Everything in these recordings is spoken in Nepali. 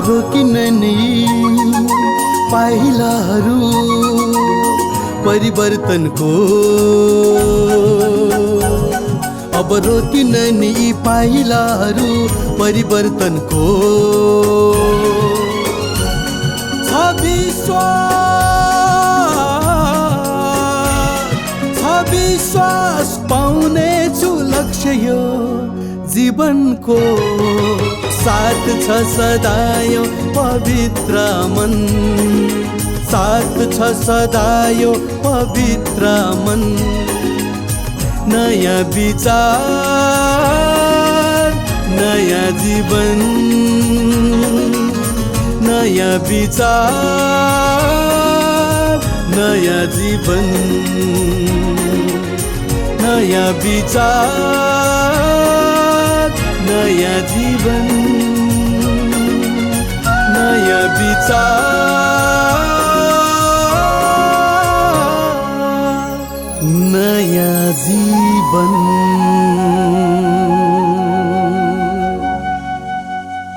रोकिनन् यी पाइलाहरू परिवर्तनको, अब रोकिनन् यी पाइलाहरू परिवर्तनको। विश्वास पाउने छु लक्ष्य यो जीवनको, साथ छ सदा यो पवित्र मन, साथ छ सदा यो पवित्र मन। नयाँ विचार नयाँ जीवन, नयाँ विचार नयाँ जीवन, नयाँ विचार नयाँ जीवन, नयाँ विचार नयाँ जीवन।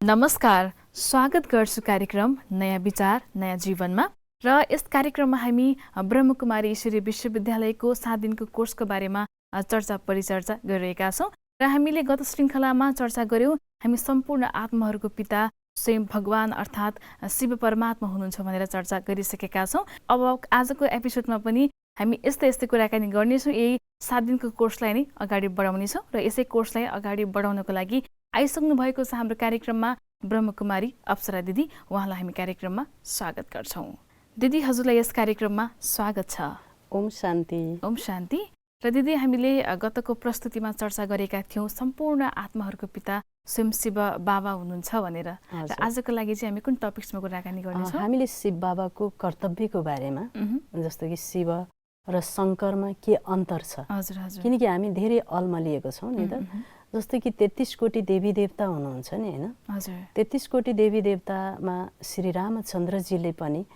नमस्कार, स्वागत गर्छु कार्यक्रम नयाँ विचार नयाँ जीवनमा। र यस कार्यक्रममा हामी ब्रह्मकुमारी ईश्वरीय विश्वविद्यालयको 7 दिनको कोर्सको बारेमा चर्चा परिचर्चा गरिरहेका छौँ। र हामीले गत श्रृङ्खलामा चर्चा गऱ्यौँ हामी सम्पूर्ण आत्माहरूको पिता स्वयं भगवान अर्थात् शिव परमात्मा हुनुहुन्छ भनेर चर्चा गरिसकेका छौँ। अब आजको एपिसोडमा पनि हामी यस्तै कुराकानी गर्नेछौँ। यही 7 दिनको कोर्सलाई नै अगाडि बढाउनेछौँ र यसै कोर्सलाई अगाडि बढाउनको लागि आइसक्नु भएको छ हाम्रो कार्यक्रममा ब्रह्मकुमारी अप्सरा दिदी। उहाँलाई हामी कार्यक्रममा स्वागत गर्छौँ। दिदी, हजुरलाई यस कार्यक्रममा स्वागत छ। ओम शान्ति। ओम शान्ति। र दिदी, हामीले गतको प्रस्तुतिमा चर्चा गरेका थियौँ सम्पूर्ण आत्माहरूको पिता स्वयं शिव बाबा हुनुहुन्छ भनेर। र आजको लागि चाहिँ हामी कुन टपिक्समा कुराकानी गर्नेछौँ? हामीले शिव बाबाको कर्तव्यको बारेमा, जस्तो कि शिव र शङ्करमा के अन्तर छ। हजुर हजुर। किनकि हामी धेरै अल्मलिएको छौँ नि त। जस्तो कि 33 कोटी देवी देवता हुनुहुन्छ नि, होइन? हजुर। 33 कोटी देवी देवतामा श्री रामचन्द्रजीले पनि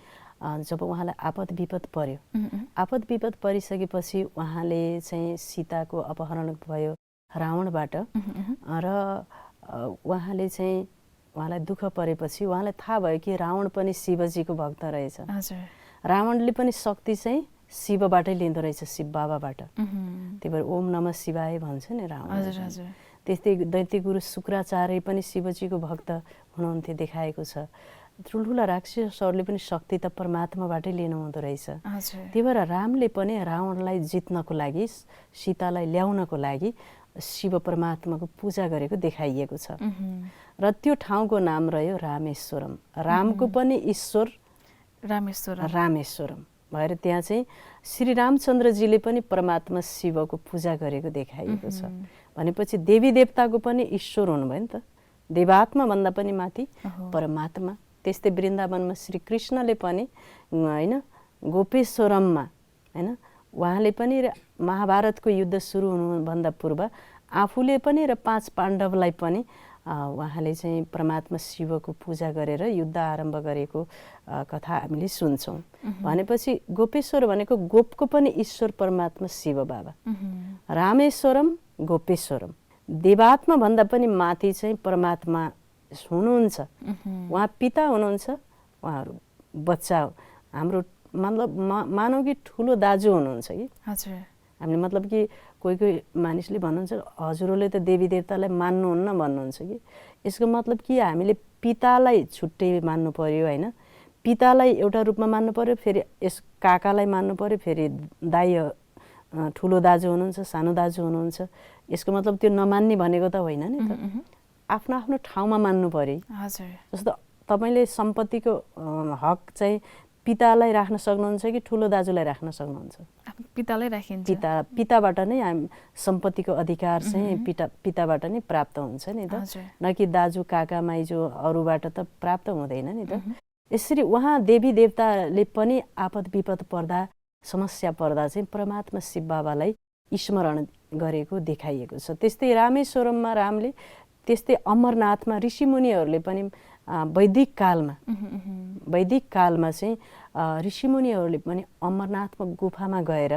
जब उहाँलाई आपद विपद पर्यो, आपद विपद परिसकेपछि उहाँले चाहिँ सीताको अपहरण भयो रावणबाट, र उहाँले चाहिँ उहाँलाई दुःख परेपछि उहाँलाई थाहा भयो कि रावण पनि शिवजीको भक्त रहेछ। रावणले पनि शक्ति चाहिँ शिवबाटै लिँदो रहेछ, शिव बाबाबाट। त्यही भएर ओम नमः शिवाय भन्छ नि रावण। त्यस्तै दैत्य गुरु शुक्राचार्य पनि शिवजीको भक्त हुनुहुन्थ्यो, देखाएको छ। ठुल्ठुला राक्षसहरूले पनि शक्ति त परमात्माबाटै लिनु हुँदो रहेछ। त्यही भएर रामले पनि रावणलाई जित्नको लागि, सीतालाई ल्याउनको लागि शिव परमात्माको पूजा गरेको देखाइएको छ। र त्यो ठाउँको नाम रह्यो रामेश्वरम। रामको पनि ईश्वर रामेश्वरम भएर त्यहाँ चाहिँ श्री रामचन्द्रजीले पनि परमात्मा शिवको पूजा गरेको देखाइएको छ। भनेपछि देवी देवताको पनि ईश्वर हुनुभयो नि त, देवात्मा भन्दा पनि माथि परमात्मा। त्यस्तै वृन्दावनमा श्री कृष्णले पनि होइन गोपेश्वरममा, होइन, उहाँले पनि महाभारतको युद्ध सुरु हुनुभन्दा पूर्व आफूले पनि र 5 पाण्डवलाई पनि उहाँले चाहिँ परमात्मा शिवको पूजा गरेर युद्ध आरम्भ गरेको कथा हामीले सुन्छौँ। भनेपछि गोपेश्वर भनेको गोपको पनि ईश्वर परमात्मा शिव बाबा। रामेश्वरम गोपेश्वरम, देवात्मा भन्दा पनि माथि चाहिँ परमात्मा हुनुहुन्छ। उहाँ पिता हुनुहुन्छ, उहाँहरू बच्चा हो। हाम्रो मतलब मानौ कि ठुलो दाजु हुनुहुन्छ कि। हामीले मतलब कि कोही मानिसले भन्नुहुन्छ हजुरहरूले त देवी देवतालाई मान्नुहुन्न भन्नुहुन्छ कि। यसको मतलब कि हामीले पितालाई छुट्टै मान्नु पर्यो, होइन? पितालाई एउटा रूपमा मान्नु पर्यो, फेरि यस काकालाई मान्नु पर्यो, फेरि दाइ ठुलो दाजु हुनुहुन्छ, सानो दाजु हुनुहुन्छ। यसको मतलब त्यो नमान्ने भनेको त होइन नि त। आफ्नो आफ्नो ठाउँमा मान्नु पर्यो। जस्तो तपाईँले सम्पत्तिको हक चाहिँ पितालाई राख्न सक्नुहुन्छ कि ठुलो दाजुलाई राख्न सक्नुहुन्छ? पितालाई राखिन्छ। पिताबाट नै हामी सम्पत्तिको अधिकार चाहिँ पिताबाट नै प्राप्त हुन्छ नि त, न कि दाजु काका माइजू अरूबाट त प्राप्त हुँदैन नि त। यसरी उहाँ देवी देवताले पनि आपद विपद पर्दा, समस्या पर्दा चाहिँ परमात्मा शिव बाबालाई स्मरण गरेको देखाइएको छ। त्यस्तै रामेश्वरममा रामले, त्यस्तै अमरनाथमा ऋषिमुनिहरूले पनि वैदिक कालमा चाहिँ ऋषिमुनिहरूले पनि अमरनाथमा गुफामा गएर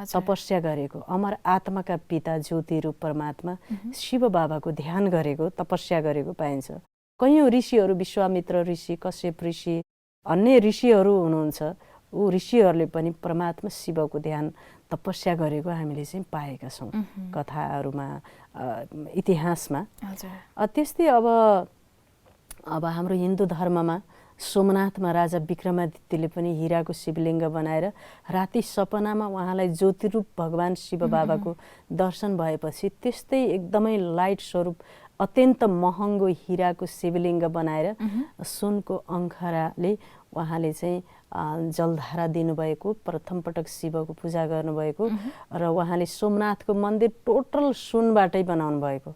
तपस्या गरेको, अमर आत्माका पिता ज्योति रूप परमात्मा शिव बाबाको ध्यान गरेको, तपस्या गरेको पाइन्छ। कैयौँ ऋषिहरू, विश्वामित्र ऋषि, कश्यप ऋषि, अन्य ऋषिहरू हुनुहुन्छ, ऊ ऋषिहरूले पनि परमात्मा शिवको ध्यान तपस्या गरेको हामीले चाहिँ पाएका छौँ कथाहरूमा, इतिहासमा। त्यस्तै अब हाम्रो हिन्दू धर्ममा सोमनाथमा राजा विक्रमादित्यले पनि हिराको शिवलिङ्ग बनाएर राति सपनामा उहाँलाई ज्योतिरूप भगवान शिव बाबाको दर्शन भएपछि त्यस्तै एकदमै लाइट स्वरूप अत्यन्त महँगो हिराको शिवलिङ्ग बनाएर सुनको अङ्खराले उहाँले चाहिँ जलधारा दिनुभएको, प्रथम पटक शिवको पूजा गर्नुभएको र उहाँले सोमनाथको मन्दिर टोटल सुनबाटै बनाउनु भएको,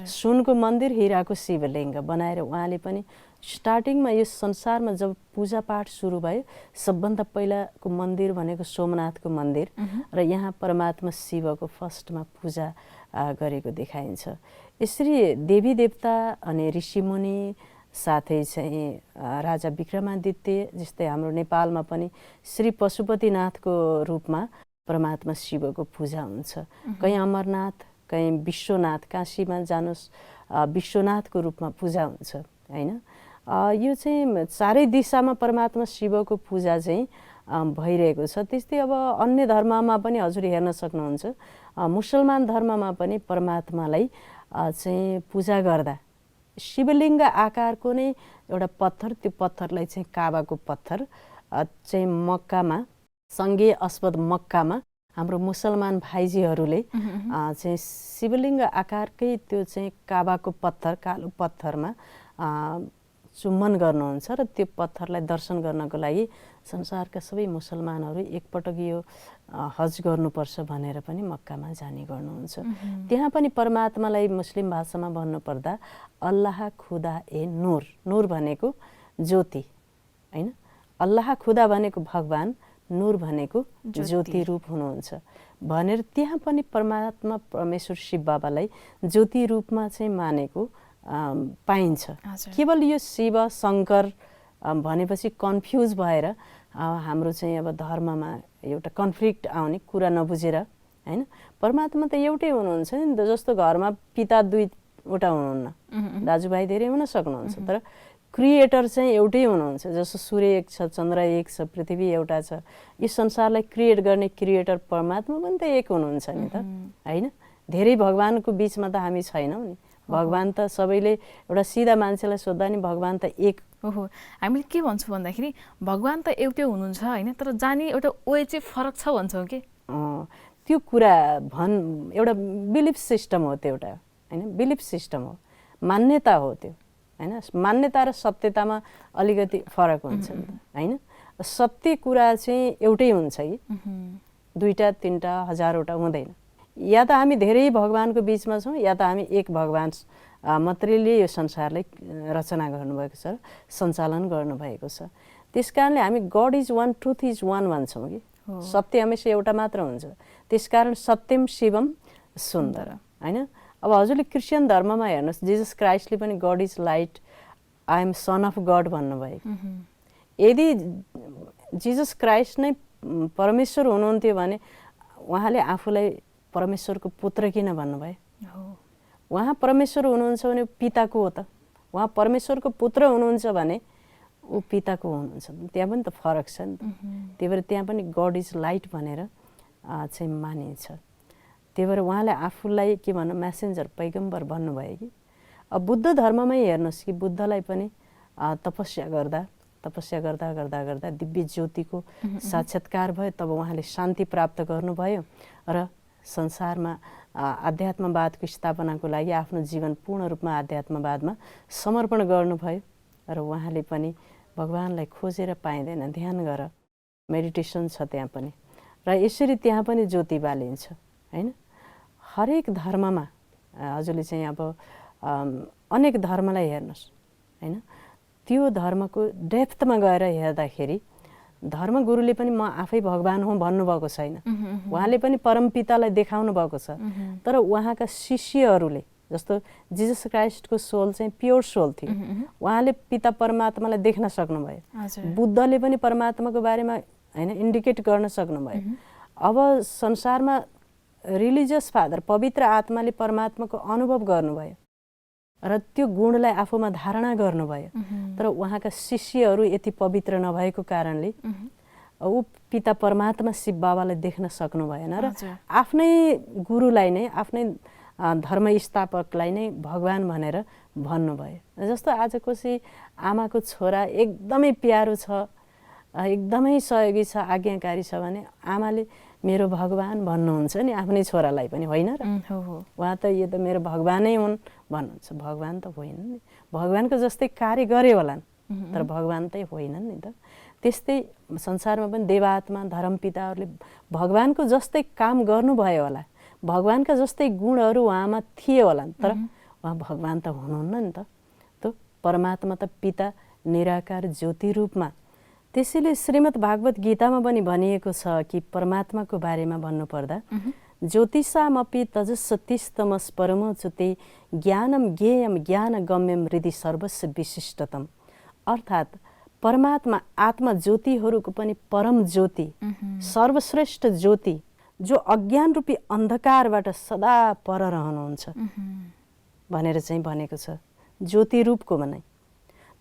सुनको मन्दिर, हिराको शिवलिङ्ग बनाएर उहाँले पनि स्टार्टिङमा यो संसारमा जब पूजापाठ सुरु भयो सबभन्दा पहिलाको मन्दिर भनेको सोमनाथको मन्दिर र यहाँ परमात्मा शिवको फर्स्टमा पूजा गरेको देखाइन्छ। यसरी देवी देवता अनि ऋषिमुनि साथै चाहिँ राजा विक्रमादित्य, जस्तै हाम्रो नेपालमा पनि श्री पशुपतिनाथको रूपमा परमात्मा शिवको पूजा हुन्छ। कहीँ अमरनाथ, कहीँ विश्वनाथ, काशीमा जानुहोस् विश्वनाथको रूपमा पूजा हुन्छ हैन। यो चाहिँ चारै दिशामा परमात्मा शिवको पूजा चाहिँ भइरहेको छ। त्यस्तै अब अन्य धर्ममा पनि हजुर हेर्न सक्नुहुन्छ, मुसलमान धर्ममा पनि परमात्मालाई चाहिँ पूजा गर्दा शिवलिङ्ग आकारको नै एउटा पत्थर, त्यो पत्थरलाई चाहिँ काबाको पत्थर चाहिँ मक्कामा, सङ्गे अस्पद मक्कामा हाम्रो मुसलमान भाइजीहरूले चाहिँ शिवलिङ्ग आकारकै त्यो चाहिँ काबाको पत्थर, कालो पत्थरमा चुम्बन गर्नुहुन्छ र त्यो पत्थरलाई दर्शन गर्नको लागि संसारका सबै मुसलमानहरू एकपटक यो हज गर्नुपर्छ भनेर पनि मक्कामा जाने गर्नुहुन्छ। त्यहाँ पनि परमात्मालाई मुस्लिम भाषामा भन्नुपर्दा अल्लाह खुदा ए नूर, नूर भनेको ज्योति हैन, अल्लाह खुदा भनेको भगवान, नूर भनेको ज्योति रूप हुनुहुन्छ भनेर त्यहाँ पनि परमात्मा परमेश्वर शिव बाबालाई ज्योति रूपमा चाहिँ मानेको पाइन्छ। केवल यो शिव शङ्कर भनेपछि कन्फ्युज भएर हाम्रो चाहिँ अब धर्ममा एउटा कन्फ्लिक्ट आउने कुरा नबुझेर हैन। परमात्मा त एउटै हुनुहुन्छ नि त, जस्तो घरमा पिता दुईवटा हुनुहुन्न, दाजुभाइ धेरै हुन सक्नुहुन्छ, तर क्रिएटर चाहिँ एउटै हुनुहुन्छ। जस्तो सूर्य एक छ, चन्द्र एक छ, पृथ्वी एउटा छ, यो संसारलाई क्रिएट गर्ने क्रिएटर परमात्मा पनि त एक हुनुहुन्छ नि त हैन। धेरै भगवानको बिचमा त हामी छैनौँ नि, भगवान त सबैले एउटा सिधा मान्छेलाई सोद्धा नि भगवान त एक हो। हामीले के भन्छौँ भन्दाखेरि भगवान त एउटै हुनुहुन्छ हैन, तर जाने एउटा वे चाहिँ फरक छ भन्छौँ कि त्यो कुरा एउटा बिलिफ सिस्टम हो, त्यो एउटा हैन, बिलिफ सिस्टम हो, मान्यता हो त्यो हैन। मान्यता र सत्यतामा अलिकति फरक हुन्छ नि त हैन। सत्य कुरा चाहिँ एउटै हुन्छ कि दुईटा तीनटा हजारवटा हुँदैन। या त हामी धेरै भगवानको बिचमा छौँ या त हामी एक भगवान मात्रैले यो संसारलाई रचना गर्नुभएको छ, सञ्चालन गर्नुभएको छ। त्यस कारणले हामी God is one, truth is one भन्छौँ कि सत्य हमेसा एउटा मात्र हुन्छ। त्यसकारण सत्यम शिवम सुन्दर हैन। अब हजुरले क्रिस्चियन धर्ममा हेर्नुहोस्, जिजस क्राइस्टले पनि God is light, I am son of God भन्नुभयो। यदि जिजस क्राइस्ट नै परमेश्वर हुनुहुन्थ्यो भने उहाँले आफूलाई परमेश्वरको पुत्र किन भन्नुभयो? उहाँ परमेश्वर हुनुहुन्छ भने पिताको हो त, उहाँ परमेश्वरको पुत्र हुनुहुन्छ भने ऊ पिताको हुनुहुन्छ, त्यहाँ पनि त फरक छ नि त। त्यही भएर त्यहाँ पनि गड इज लाइट भनेर चाहिँ मानिन्छ। त्यही भएर उहाँले आफूलाई के भन्नु, मेसेन्जर, पैगम्बर भन्नुभयो कि। अब बुद्ध धर्ममै हेर्नुहोस् कि बुद्धलाई पनि तपस्या गर्दा गर्दा गर्दा दिव्य ज्योतिको साक्षात्कार भयो, तब उहाँले शान्ति प्राप्त गर्नुभयो र संसारमा आध्यात्मवादको स्थापनाको लागि आफ्नो जीवन पूर्ण रूपमा आध्यात्मवादमा समर्पण गर्नुभयो र उहाँले पनि भगवानलाई खोजेर पाइँदैन, ध्यान गर, मेडिटेसन छ त्यहाँ पनि, र यसरी त्यहाँ पनि ज्योति बालिन्छ हैन। हरेक धर्ममा हजुरले चाहिँ अब अनेक धर्मलाई हेर्नुहोस् हैन, त्यो धर्मको डेप्थमा गएर हेर्दाखेरि धर्मगुरुले पनि म आफै भगवान हुँ भन्नुभएको छैन, उहाँले पनि परमपितालाई देखाउनु भएको छ। तर उहाँका शिष्यहरूले, जस्तो जिजस क्राइस्टको सोल चाहिँ प्योर सोल थियो, उहाँले पिता परमात्मालाई देख्न सक्नुभयो। बुद्धले पनि परमात्माको बारेमा हैन इन्डिकेट गर्न सक्नुभयो। अब संसारमा रिलिजियस फादर, पवित्र आत्माले परमात्माको अनुभव गर्नुभयो। र त्यो गुणलाई आफूमा धारणा गर्नुभयो। तर उहाँका शिष्यहरू यति पवित्र नभएको कारणले ऊ पिता परमात्मा शिव बाबालाई देख्न सक्नु भएन र आफ्नै गुरुलाई नै आफ्नै धर्म स्थापकलाई नै भगवान भनेर भन्नुभयो। जस्तो आज कसै आमाको छोरा एकदमै प्यारो छ, एकदमै सहयोगी छ, आज्ञाकारी छ भने आमाले मेरो भगवान भन्नुहुन्छ नि आफ्नै छोरालाई पनि, होइन र? उहाँ त यो त मेरो भगवानै हुन् भन्नुहुन्छ। भगवान त होइन नि, भगवानको जस्तै कार्य गरे होलान् तर भगवान त होइनन् नि त। त्यस्तै संसारमा पनि देवात्मा धर्मपिताहरूले भगवानको जस्तै काम गर्नुभयो होला, भगवानका जस्तै गुणहरू उहाँमा थिए होलान् तर उहाँ भगवान त हुनुहुन्न नि त। त्यो परमात्मा त पिता निराकार ज्योति रूपमा। त्यसैले श्रीमद् भागवत गीतामा पनि भनिएको छ कि परमात्माको बारेमा भन्नुपर्दा ज्योतिषामपि तजस्सतिस्तमस परमोच्युते ज्ञानम ज्ञेयम ज्ञानगम्यम हृदि सर्वस्व विशिष्टतम। अर्थात् परमात्मा आत्मा ज्योतिहरूको पनि परम ज्योति, सर्वश्रेष्ठ ज्योति, जो अज्ञान रूपी अन्धकारबाट सदा पर रहनुहुन्छ भनेर चाहिँ भनेको छ। ज्योति रूपको भनाइ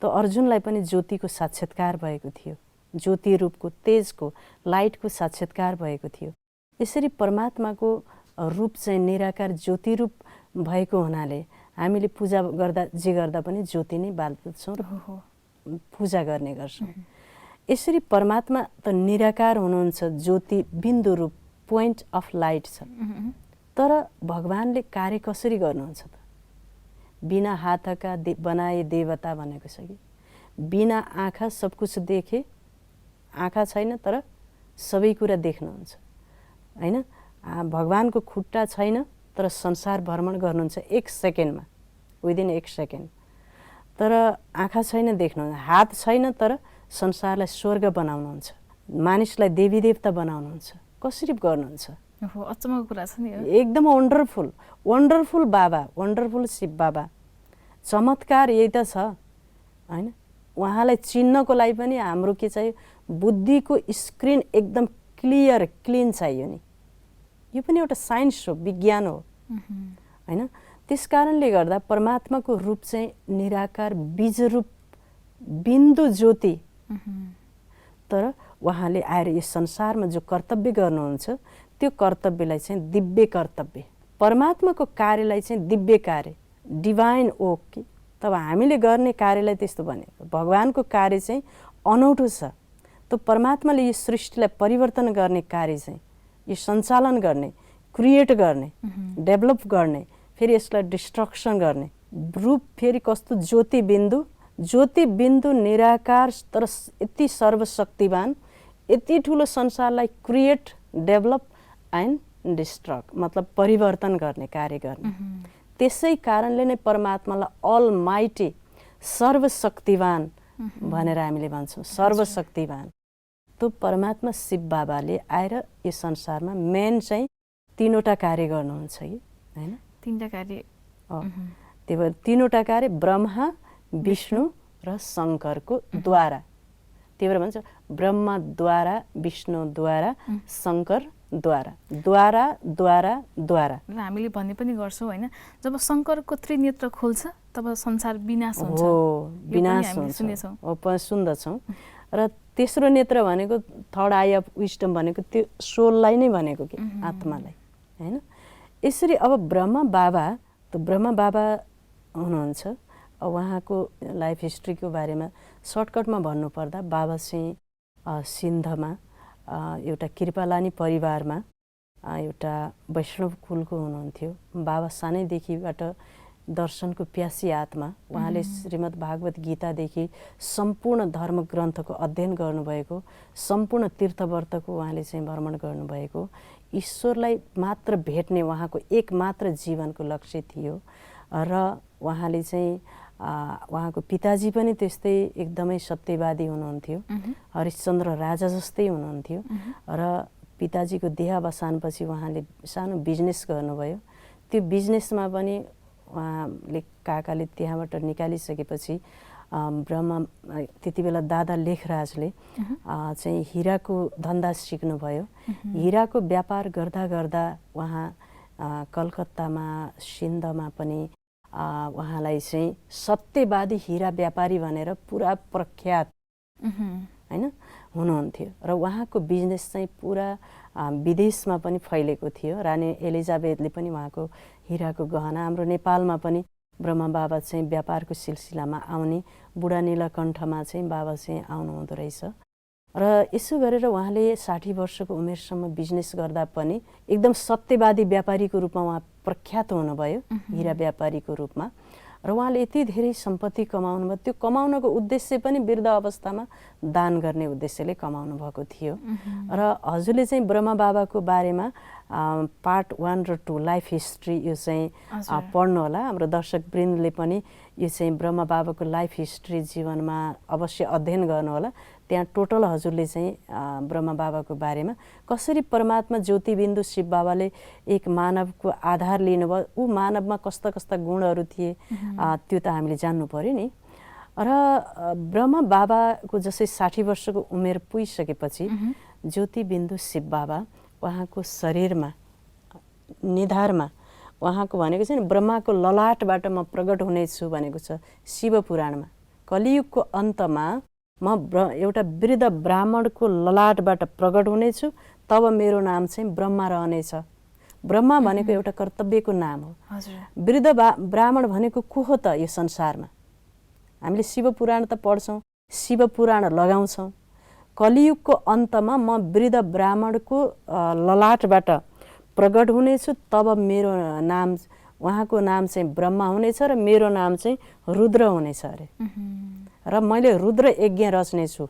त अर्जुनलाई पनि ज्योतिको साक्षात्कार भएको थियो, ज्योति रूपको तेजको लाइटको साक्षात्कार भएको थियो। यसरी परमात्माको रूप चाहिँ निराकार ज्योति रूप भएको हुनाले हामीले पूजा गर्दा जे गर्दा पनि ज्योति नै बाल्दछौँ र पूजा गर्ने गर्छौँ। यसरी परमात्मा त निराकार हुनुहुन्छ, ज्योति बिन्दु रूप पोइन्ट अफ लाइट छ। तर भगवानले कार्य कसरी गर्नुहुन्छ त? बिना हातका बनाए देवता भनेको छ कि बिना आँखा सब कुछ देखे, आँखा छैन तर सबै कुरा देख्नुहुन्छ, होइन? भगवानको खुट्टा छैन तर संसार भ्रमण गर्नुहुन्छ 1 सेकेन्डमा, विदिन 1 सेकेन्ड। तर आँखा छैन देख्नुहुन्छ, हात छैन तर संसारलाई स्वर्ग बनाउनुहुन्छ, मानिसलाई देवी देवता बनाउनुहुन्छ। कसरी गर्नुहुन्छ? अचम्मको कुरा छ नि, एकदम वन्डरफुल, वन्डरफुल बाबा, वन्डरफुल शिव बाबा। चमत्कार यही त छ, होइन? उहाँलाई चिन्नको लागि पनि हाम्रो के चाहियो? बुद्धिको स्क्रिन एकदम क्लियर क्लिन चाहियो नि। यो पनि एउटा साइन्स हो, विज्ञान हो, होइन? त्यस कारणले गर्दा परमात्माको रूप चाहिँ निराकार बीज रूप बिन्दु ज्योति। तर उहाँले आएर यस संसारमा जो कर्तव्य गर्नुहुन्छ त्यो कर्तव्यलाई चाहिँ दिव्य कर्तव्य, परमात्माको कार्यलाई चाहिँ दिव्य कार्य, डिभाइन ओक कि तब हामीले गर्ने कार्यलाई त्यस्तो भनेको। भगवानको कार्य चाहिँ अनौठो छ। त परमात्माले यो सृष्टिलाई परिवर्तन गर्ने कार्य चाहिँ यो सञ्चालन गर्ने, क्रिएट गर्ने, डेभलप गर्ने, फेरि यसलाई डिस्ट्रक्सन गर्ने रूप फेरि कस्तो? ज्योति बिन्दु, ज्योति बिन्दु निराकार तर यति सर्वशक्तिवान, यति ठुलो संसारलाई क्रिएट, डेभलप एन्ड डिस्ट्रक्ट, मतलब परिवर्तन गर्ने कार्य गर्ने। त्यसै कारणले नै परमात्मालाई अल माइटी, सर्वशक्तिवान भनेर हामीले भन्छौँ, सर्वशक्तिवान। त्यो परमात्मा शिव बाबाले आएर यो संसारमा मेन चाहिँ 3वटा कार्य गर्नुहुन्छ कि, होइन? 3टा कार्य। त्यही भएर 3वटा कार्य ब्रह्मा, विष्णु र शङ्करको द्वारा। त्यही भएर भन्छ ब्रह्मद्वारा, विष्णुद्वारा, शङ्करद्वारा, द्वारा द्वारा द्वारा। र हामीले भन्ने पनि गर्छौँ, होइन? जब शङ्करको त्रिनेत्र खोल्छ तब संसार विनाश हुन्छ। हो, विनाश हुन्छ, सुन्दछौँ। र तेस्रो नेत्र भनेको थर्ड आई अफ विस्डम भनेको त्यो सोललाई नै भनेको कि आत्मालाई, होइन? यसरी अब ब्रह्मा बाबा, त ब्रह्मा बाबा हुनुहुन्छ। उहाँको लाइफ हिस्ट्रीको बारेमा सर्टकटमा भन्नुपर्दा बाबा चाहिँ सिन्धमा एउटा कृपालानी परिवारमा एउटा वैष्णव कुलको हुनुहुन्थ्यो। बाबा सानैदेखिबाट दर्शनको प्यासी आत्मा। उहाँले श्रीमद् भागवत गीतादेखि सम्पूर्ण धर्म ग्रन्थको अध्ययन गर्नुभएको, सम्पूर्ण तीर्थव्रतको उहाँले चाहिँ भ्रमण गर्नुभएको, ईश्वरलाई मात्र भेट्ने उहाँको एकमात्र जीवनको लक्ष्य थियो। र उहाँले चाहिँ उहाँको पिताजी पनि त्यस्तै एकदमै सत्यवादी हुनुहुन्थ्यो, हरिश्चन्द्र राजा जस्तै हुनुहुन्थ्यो। र पिताजीको देहावसानपछि उहाँले सानो बिजनेस गर्नुभयो। त्यो बिजनेसमा पनि उहाँले काकाले त्यहाँबाट निकालिसकेपछि ब्रह्मा त्यति बेला दादा लेखराजले चाहिँ हिराको धन्दा सिक्नुभयो। हिराको व्यापार गर्दा गर्दा उहाँ कलकत्तामा, सिन्धमा पनि उहाँलाई चाहिँ सत्यवादी हीरा व्यापारी भनेर पुरा प्रख्यात हैन हुनुहुन्थ्यो र उहाँको बिजनेस चाहिँ पुरा विदेशमा पनि फैलेको थियो। रानी एलिजाबेथले पनि उहाँको हीराको गहना, हाम्रो नेपालमा पनि ब्रह्मा बाबा चाहिँ व्यापारको सिलसिलामा आउने, बुढा नीलकण्ठमा चाहिँ बाबा चाहिँ आउनुहुँदो रहेछ र यसो गरेर उहाँले 60 वर्षको उमेरसम्म बिजनेस गर्दा पनि एकदम सत्यवादी व्यापारीको रूपमा उहाँ प्रख्यात हुनुभयो, हीरा व्यापारीको रूपमा। र उहाँले यति धेरै सम्पत्ति कमाउनु भयो, त्यो कमाउनको उद्देश्य पनि वृद्ध अवस्थामा दान गर्ने उद्देश्यले कमाउनु भएको थियो। र हजुरले चाहिँ ब्रह्मा बाबाको बारेमा पार्ट 1 र 2 लाइफ हिस्ट्री यो चाहिँ पढ्नु होला। हाम्रो दर्शकवृन्दले पनि यो चाहिँ ब्रह्मा बाबाको लाइफ हिस्ट्री जीवनमा अवश्य अध्ययन गर्नु होला। त्यहाँ टोटल हजुरले चाहिँ ब्रह्मा बाबाको बारेमा कसरी परमात्मा ज्योतिबिन्दु शिव बाबाले एक मानवको आधार लिनुभयो, ऊ मानवमा कस्ता कस्ता गुणहरू थिए त्यो त हामीले जान्नु पर्यो नि। र ब्रह्मा बाबाको जसै 60 वर्षको उमेर पुगिसकेपछि ज्योतिबिन्दु शिव बाबा उहाँको शरीरमा निधारमा उहाँको भनेको चाहिँ ब्रह्माको ललाटबाट म प्रकट हुनेछु भनेको छ शिव पुराणमा। कलियुगको अन्तमा म एउटा वृद्ध ब्राह्मणको ललाटबाट प्रकट हुनेछु, तब मेरो नाम चाहिँ ब्रह्मा रहनेछ। ब्रह्मा भनेको एउटा कर्तव्यको नाम हो। वृद्ध ब्राह्मण भनेको को हो त यो संसारमा? हामीले शिव पुराण त पढ्छौँ, शिव पुराण लगाउँछौँ। कलियुगको अन्तमा म वृद्ध ब्राह्मणको ललाटबाट प्रकट हुनेछु, तब मेरो नाम, उहाँको नाम चाहिँ ब्रह्मा हुनेछ र मेरो नाम चाहिँ रुद्र हुनेछ अरे। र मैले रुद्र यज्ञ रच्नेछु,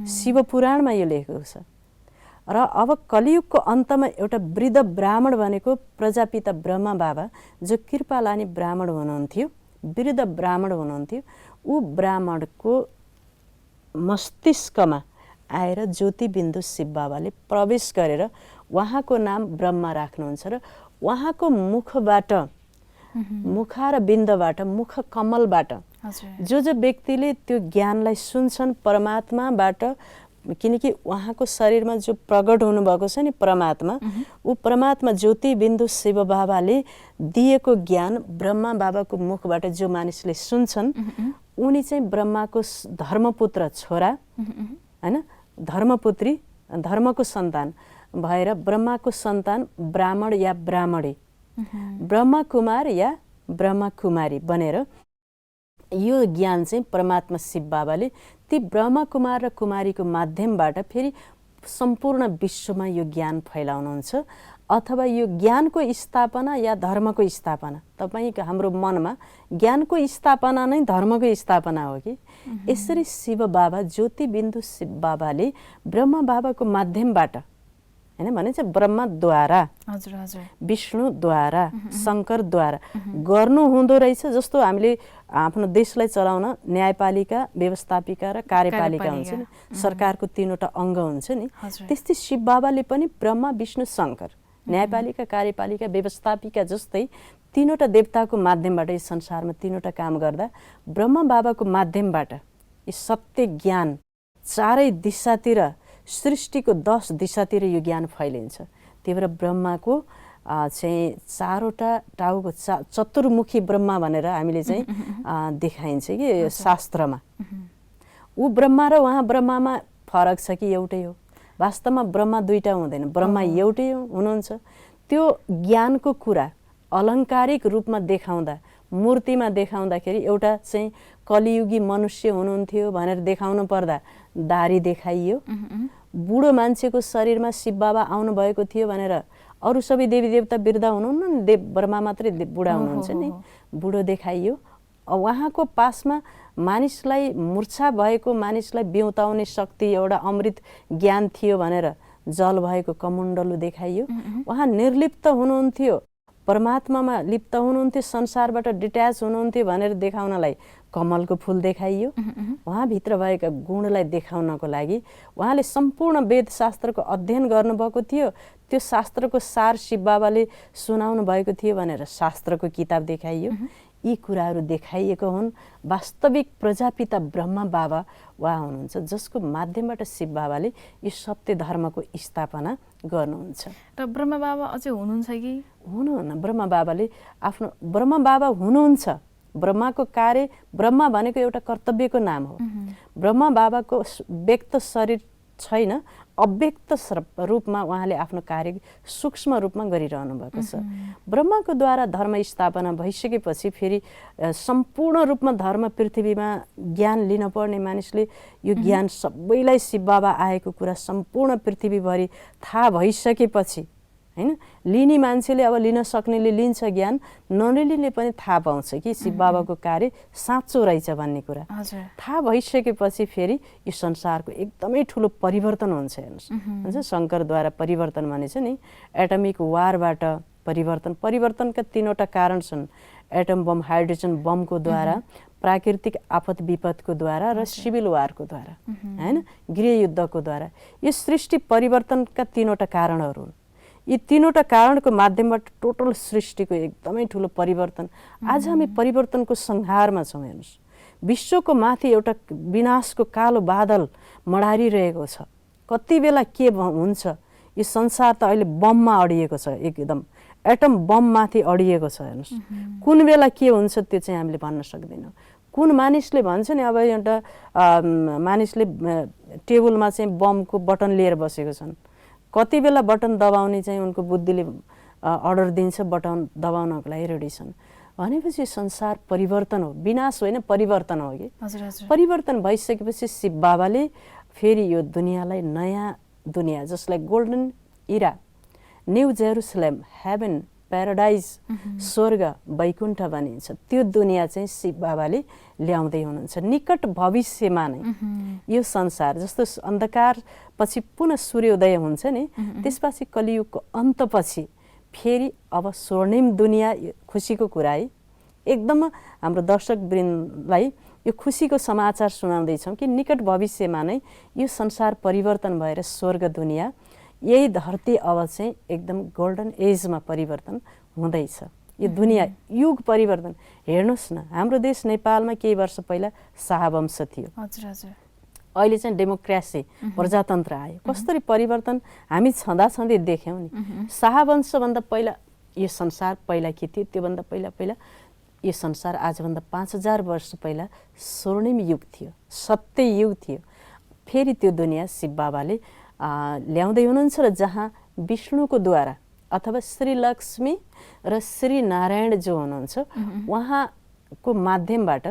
शिव पुराणमा यो लेखेको छ। र अब कलियुगको अन्तमा एउटा वृद्ध ब्राह्मण भनेको प्रजापिता ब्रह्मा बाबा जो कृपालानी ब्राह्मण हुनुहुन्थ्यो, वृद्ध ब्राह्मण हुनुहुन्थ्यो, ऊ ब्राह्मणको मस्तिष्कमा आएर ज्योतिबिन्दु शिव बाबाले प्रवेश गरेर उहाँको नाम ब्रह्मा राख्नुहुन्छ र उहाँको मुखबाट, मुखा र बिन्दबाट, मुख कमलबाट जो व्यक्तिले त्यो ज्ञानलाई सुन्छन् परमात्माबाट, किनकि उहाँको शरीरमा जो प्रकट हुनुभएको छ नि परमात्मा, ऊ परमात्मा ज्योतिबिन्दु शिव बाबाले दिएको ज्ञान ब्रह्मा बाबाको मुखबाट जो मानिसले सुन्छन् उनी चाहिँ ब्रह्माको धर्मपुत्र छोरा हैन, धर्मपुत्री, धर्मको सन्तान भएर ब्रह्माको सन्तान ब्राह्मण या ब्राह्मणी, ब्रह्मा कुमार या ब्रह्मा कुमारी बनेर यो ज्ञान चाहिँ परमात्मा शिव बाबाले ती ब्रह्मा कुमार र कुमारीको माध्यमबाट फेरि सम्पूर्ण विश्वमा यो ज्ञान फैलाउनुहुन्छ। अथवा यो ज्ञानको स्थापना या धर्मको स्थापना, तपाईको हाम्रो मनमा ज्ञानको स्थापना नै धर्मको स्थापना हो कि? यसरी शिव बाबा ज्योतिबिन्दु शिव बाबाले ब्रह्मा बाबाको माध्यमबाट हैन भने चाहिँ ब्रह्माद्वारा, विष्णुद्वारा, शङ्करद्वारा गर्नु हुँदो रहेछ। जस्तो हामीले आफ्नो देशलाई चलाउन न्यायपालिका, व्यवस्थापिका र कार्यपालिका हुन्छ नि, सरकारको 3वटा अङ्ग हुन्छ नि, त्यस्तै शिव बाबाले पनि ब्रह्मा, विष्णु, शङ्कर, न्यायपालिका, कार्यपालिका, व्यवस्थापिका जस्तै 3वटा देवताको माध्यमबाट यो संसारमा 3वटा काम गर्दा ब्रह्मा बाबाको माध्यमबाट यो सत्य ज्ञान चारै दिशातिर, सृष्टिको 10 दिशातिर यो ज्ञान फैलिन्छ। त्यही भएर ब्रह्माको चाहिँ 4वटा टाउको चतुर्मुखी ब्रह्मा भनेर हामीले चाहिँ देखाइन्छ कि शास्त्रमा। ऊ ब्रह्मा र उहाँ ब्रह्मामा फरक छ कि एउटै हो? वास्तवमा ब्रह्मा 2टा हुँदैन, ब्रह्मा एउटै हुनुहुन्छ। त्यो ज्ञानको कुरा अलङ्कारिक रूपमा देखाउँदा, मूर्तिमा देखाउँदाखेरि एउटा चाहिँ कलियुगी मनुष्य हुनुहुन्थ्यो भनेर देखाउनु पर्दा दारी देखाइयो। बुढो मान्छेको शरीरमा शिव बाबा आउनुभएको थियो भनेर अरू सबै देवी देवता वृद्ध हुनुहुन्न नि, ब्रह्मा मात्रै बुढा हुनुहुन्छ नि, बुढो देखाइयो। उहाँको पासमा मानिसलाई, मूर्छा भएको मानिसलाई बिउताउने शक्ति, एउटा अमृत ज्ञान थियो भनेर जल भएको कमण्डलु देखाइयो। उहाँ निर्लिप्त हुनुहुन्थ्यो, परमात्मामा लिप्त हुनुहुन्थ्यो, संसारबाट डिट्याच हुनुहुन्थ्यो भनेर देखाउनलाई कमलको फूल देखाइयो। उहाँभित्र भएका गुणलाई देखाउनको लागि उहाँले सम्पूर्ण वेद शास्त्रको अध्ययन गर्नुभएको थियो। त्यो शास्त्रको सार शिव बाबाले सुनाउनु भएको थियो भनेर शास्त्रको किताब देखाइयो। यी कुराहरू देखाइएको हुन्। वास्तविक प्रजापिता ब्रह्मा बाबा उहाँ हुनुहुन्छ जसको माध्यमबाट शिव बाबाले यो सत्य धर्मको स्थापना गर्नुहुन्छ। र ब्रह्मा बाबा अझै हुनुहुन्छ कि हुनुहुन्न? ब्रह्मा बाबाले आफ्नो, ब्रह्मा बाबा हुनुहुन्छ ब्रह्माको कार्य, ब्रह्मा भनेको एउटा कर्तव्यको नाम हो। ब्रह्मा बाबाको व्यक्त शरीर छैन, अव्यक्त रूपमा उहाँले आफ्नो कार्य सूक्ष्म रूपमा गरिरहनु भएको छ। ब्रह्माको द्वारा धर्म स्थापना भइसकेपछि फेरि सम्पूर्ण रूपमा धर्म पृथ्वीमा ज्ञान लिन पर्ने मानिसले यो ज्ञान सबैलाई शिव बाबा आएको कुरा सम्पूर्ण पृथ्वीभरि थाहा भइसकेपछि हैन, लिने मान्छेले अब लिन सक्नेले लिन्छ ज्ञान, नलिने पनि थाहा पाउँछ कि शिव बाबाको कार्य साँचो रहेछ भन्ने कुरा थाहा भइसकेपछि फेरि यो संसारको एकदमै ठुलो परिवर्तन हुन्छ। हेर्नुहोस्, शङ्करद्वारा परिवर्तन भनेछ नि, एटमिक वारबाट परिवर्तनका तीनवटा कारण छन्। एटम बम, हाइड्रोजन बमको द्वारा, प्राकृतिक आफत विपदको द्वारा र सिभिल वारको द्वारा, हैन, गृहयुद्धको द्वारा। यो सृष्टि परिवर्तनका तीनवटा कारणहरू हुन्। यी तीनवटा कारणको माध्यमबाट टोटल सृष्टिको एकदमै ठुलो परिवर्तन। आज हामी परिवर्तनको संहारमा छौँ। हेर्नुहोस्, विश्वको माथि एउटा विनाशको कालो बादल मडारिरहेको छ। कति बेला के हुन्छ, यो संसार त अहिले बममा अडिएको छ, एकदम एटम बम माथि अडिएको छ। हेर्नुहोस्, कुन बेला के हुन्छ त्यो चाहिँ हामीले भन्न सक्दैनौँ। कुन मानिसले भन्छ नि, अब एउटा मानिसले टेबलमा चाहिँ बमको बटन लिएर बसेको छन्, कति बेला बटन दबाउने चाहिँ उनको बुद्धिले अर्डर दिन्छ बटन दबाउनको लागि रेडी छन्। भनेपछि संसार परिवर्तन हो, विनाश होइन, परिवर्तन हो कि। परिवर्तन भइसकेपछि शिव बाबाले फेरि यो दुनियाँलाई नयाँ दुनियाँ, जसलाई golden era, new Jerusalem, heaven, paradise, स्वर्ग, वैकुण्ठ भनिन्छ, त्यो दुनियाँ चाहिँ शिव बाबाले ल्याउँदै हुनुहुन्छ। निकट भविष्यमा नै यो संसार जस्तो अन्धकार पछि पुनः सूर्योदय हुन्छ नि, त्यसपछि कलियुगको अन्तपछि फेरि अब स्वर्णिम दुनियाँ, खुसीको कुरा है। एकदम हाम्रो दर्शकवृन्दलाई यो खुसीको समाचार सुनाउँदैछौँ कि निकट भविष्यमा नै यो संसार परिवर्तन भएर स्वर्ग दुनियाँ, यही धरती अब चाहिँ एकदम गोल्डन एजमा परिवर्तन हुँदैछ। यो दुनियाँ युग परिवर्तन। हेर्नुहोस् न, हाम्रो देश नेपालमा केही वर्ष पहिला शाहवंश थियो, अहिले चाहिँ डेमोक्रेसी, प्रजातन्त्र आयो। कसरी परिवर्तन हामी छँदाछँदै देख्यौँ नि। शाहवंशभन्दा पहिला यो संसार पहिला के थियो, त्योभन्दा पहिला यो संसार आजभन्दा 5000 वर्ष पहिला स्वर्णिम युग थियो, सत्य युग थियो। फेरि त्यो दुनियाँ शिव बाबाले ल्याउँदै हुनुहुन्छ र जहाँ विष्णुको द्वारा अथवा श्री लक्ष्मी र श्री नारायण जो हुनुहुन्छ उहाँको माध्यमबाट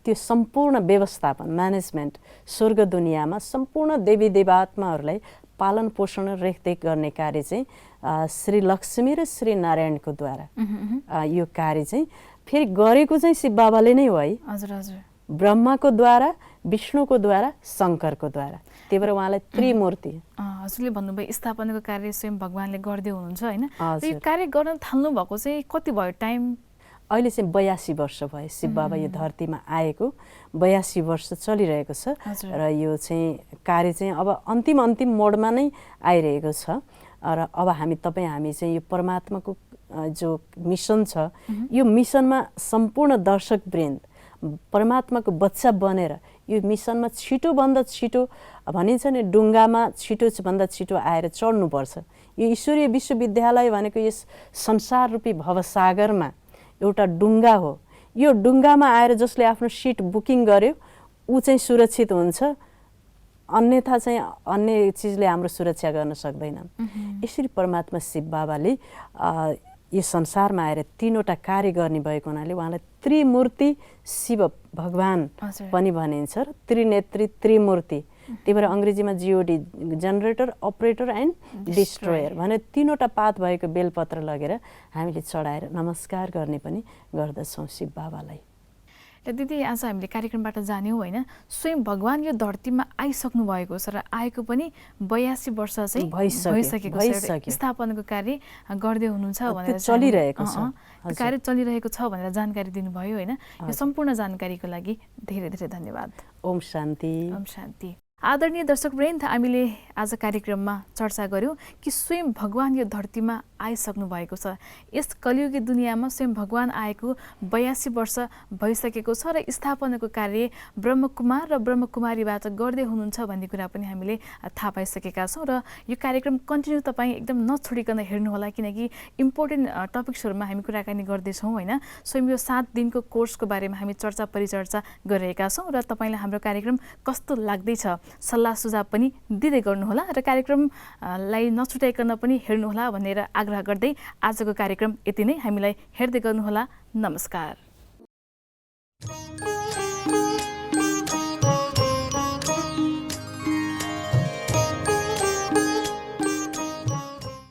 त्यो सम्पूर्ण व्यवस्थापन, म्यानेजमेन्ट स्वर्ग दुनियाँमा सम्पूर्ण देवी देवात्माहरूलाई पालन पोषण रेखदेख गर्ने कार्य चाहिँ श्री लक्ष्मी र श्री नारायणको द्वारा यो कार्य चाहिँ फेरि गरेको चाहिँ शिव बाबाले नै हो है। ब्रह्माको द्वारा, विष्णुको द्वारा, शङ्करको द्वारा। त्यही भएर उहाँलाई त्रिमूर्ति। हजुरले भन्नुभयो स्थापनाको कार्य स्वयं भगवानले गर्दै हुनुहुन्छ होइन। यो कार्य गर्न थाल्नु भएको चाहिँ कति भयो टाइम? अहिले चाहिँ 82 वर्ष भयो शिव बाबा यो धरतीमा आएको, 82 वर्ष चलिरहेको छ र यो चाहिँ कार्य चाहिँ अब अन्तिम मोडमा नै आइरहेको छ। र अब हामी चाहिँ यो परमात्माको जो मिसन छ, यो मिसनमा सम्पूर्ण दर्शकवृन्द परमात्माको बच्चा बनेर यो मिसनमा छिटोभन्दा छिटो भनिन्छ नि, ढुङ्गामा छिटोभन्दा छिटो आएर चढ्नुपर्छ। यो ईश्वरीय विश्वविद्यालय भनेको यस संसार रूपी भवसागरमा एउटा ढुङ्गा हो। यो ढुङ्गामा आएर जसले आफ्नो सिट बुकिङ गर्यो ऊ चाहिँ सुरक्षित हुन्छ, अन्यथा चाहिँ अन्य चिजले हाम्रो सुरक्षा गर्न सक्दैन। यसरी परमात्मा शिव बाबाले यो संसारमा आएर तीनवटा कार्य गर्ने भएको हुनाले उहाँलाई त्रिमूर्ति शिव भगवान पनि भनिन्छ र त्रिनेत्री त्रिमूर्ति। त्यही भएर अङ्ग्रेजीमा जिओडी, जेनरेटर, अपरेटर एन्ड डिस्ट्रोयर भनेर तीनवटा पात भएको बेलपत्र लगेर हामीले चढाएर नमस्कार गर्ने पनि गर्दछौँ शिव बाबालाई। र दिदी, आज हामीले कार्यक्रमबाट जान्यौँ होइन, स्वयं भगवान यो धरतीमा आइसक्नु भएको छ र आएको पनि 82 वर्ष चाहिँ भइसकेको छ। स्थापनाको कार्य गर्दै हुनुहुन्छ भनेर चलिरहेको छ, कार्य चलिरहेको छ भनेर जानकारी दिनुभयो होइन। यो सम्पूर्ण जानकारीको लागि धेरै धेरै धन्यवाद। ओम शान्ति। ओम शान्ति। आदरणीय दर्शकवृन्द, हामीले आज कार्यक्रममा चर्चा गऱ्यौँ कि स्वयं भगवान यो धरतीमा आइसक्नु भएको छ। यस कलियुगी दुनियाँमा स्वयं भगवान आएको 82 वर्ष भइसकेको छ र स्थापनाको कार्य ब्रह्मकुमार र ब्रह्मकुमारीबाट गर्दै हुनुहुन्छ भन्ने कुरा पनि हामीले थाहा पाइसकेका छौँ। र यो कार्यक्रम कन्टिन्यू तपाईँ एकदम नछोडिकन हेर्नुहोला, किनकि इम्पोर्टेन्ट टपिक्सहरूमा हामी कुराकानी गर्दैछौँ होइन। स्वयं यो 7 दिनको कोर्सको बारेमा हामी चर्चा परिचर्चा गरिरहेका छौँ र तपाईँलाई हाम्रो कार्यक्रम कस्तो लाग्दैछ सल्लाह सुझाव पनि दिँदै गर्नुहोला र कार्यक्रमलाई नछुटाइकन पनि हेर्नुहोला भनेर आग्रह गर्दै आजको कार्यक्रम यति नै। हामीलाई हेर्दै गर्नुहोला। नमस्कार।